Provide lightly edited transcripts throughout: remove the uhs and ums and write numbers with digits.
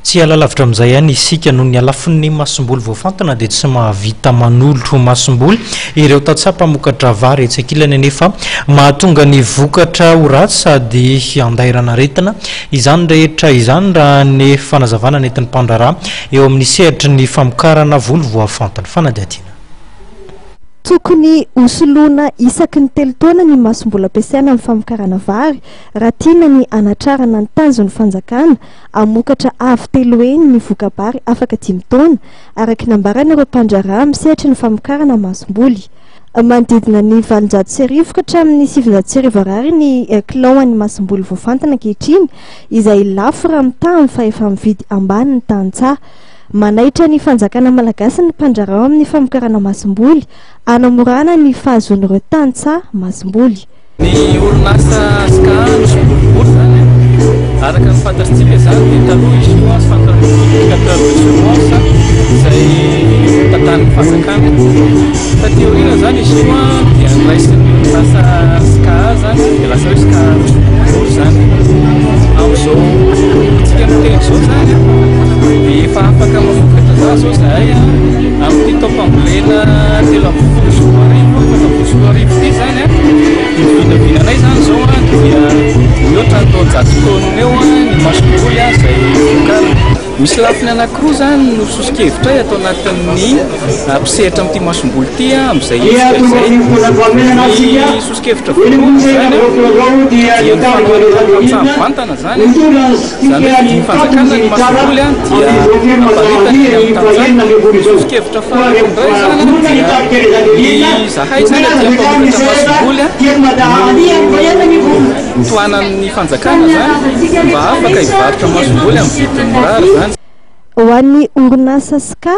tsy alalavitra amin'izay ihany isika noho ny alafin'ny masomboly voafantana dia tsy mahavita manolotro masomboly ireo tatsapamokatra vary etsy ankilany nefa mahatonga ny vokatra ho ratsy sady andairana aretina izany rehetra izany raha ny fanazavana nentin'ny mpandraraha eo amin'ny sehatra ny famokarana volo voafantana fanadihadiana. Tokony hosoloana isaky ny 3 taona ny masomboly ampiasaina amin'ny famokarana vary raha tiana ny anatrarana ny tanjon'ny fanjakana amokatra avy 3 eny ny vokabary afaka 5 taona araka nambarana ireo mpandraraha misehatra ny famokarana masomboly. Manodidina ny 700 ka hatramin'ny 700 ariary ny kilaon'ny masomboly voafantana ankehitriny izay lafo raha mitaha fa efa mividy ambany ny tantsaha. Manaitra ny fanjakana malagasy ny mpandraraha amin'ny famokarana masomboly anamorana ny fahazoan'ireo tantsaha masomboly. Ny orinasa SCA masomboly zany araka ny fantatritsika zany dia taloha izy io fantatritsika izay tantan'ny fanjakana satria orina zany izy io dia niraisin'ny orinasa SCA zany dia lasa hoe SCA masomboly zany amin'izao tsika miteny zao zany efa afaka mafokatra zany zao zahay amin'ny taopambolena 3 ty zany vinavinaanay zany zao dia mihoatra ny taonjato taonina eo ny masomboly zay vokana. Misy lafiny anankiroa zany no sosikevitra atao anatin'ny mpisehatra amin'ity masomboly ity amin'izay izay ny sosikevitra voalohany zany dia ny fanoharana zany ny fanjakana ny masomboly dia amparitany amin'ny tanjany. Sosikevitra faharoa zany dia ny zahay zany dia mpamokatra masomboly toanan'ny fanjakana zany mba afaka hivarotra masomboly amin'ny vidiny mirary zany. Ho an'ny orinasa SCA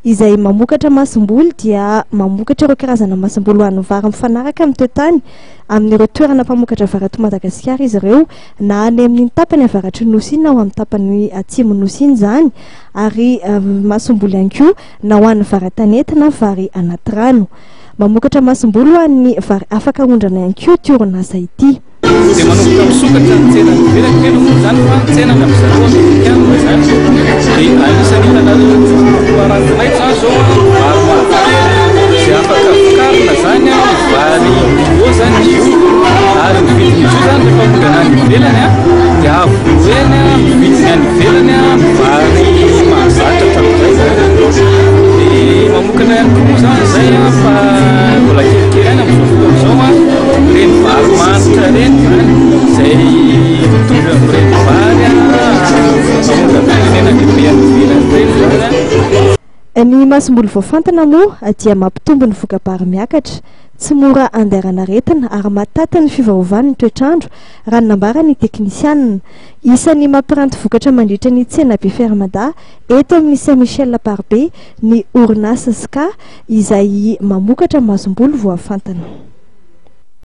izay mamokatra masomboly dia mamokatra ireo karazana masomboly ho an'ny vary mifanaraka amin'ny toetany amin'ireo toerana mpamokatra vary ato Madagasikara izy ireo na any amin'ny tapany avaratry nosy na ho amin'ny tapany atsimo nosy iny zany ary masomboly ihany koa na ho an'ny vary tanety na vary anaty rano. Mamokatra masomboly ho an'ny vary afaka ondrana ihany koa ity orinasa ity. Dia manomboka misokatra ny tsena ivelany telo moa zany fa ny tsena ny amin'izareo amerikana zany dia anisan'ny arantinay zany zao vary mavokely izay afaka vokarina zany vary io zany izy io ary ny vidiny izy io zany rehefa mongana any ivelany dia avo eny vidiny any ivelany vary mahazatra hatramin'izay zany dia mamokana ihany koa moa zany zay fa mbola kelikely any amin'izao fotoana izao reny vary manitra reny zay mitovy amin'ireny vary ny masomboly voafantana moa dia mampitombo ny vokabary miakatra tsy mora andairana aretina ary matata ny fivaovan'ny toetrandro raha nambarany teknisianina. Isan'ny mampiranty vokatra mandritra ny tsena be fermada eto amin'ny Saint-Michel Parbe ny orinasa SCA izay mamokatra masomboly voafantana.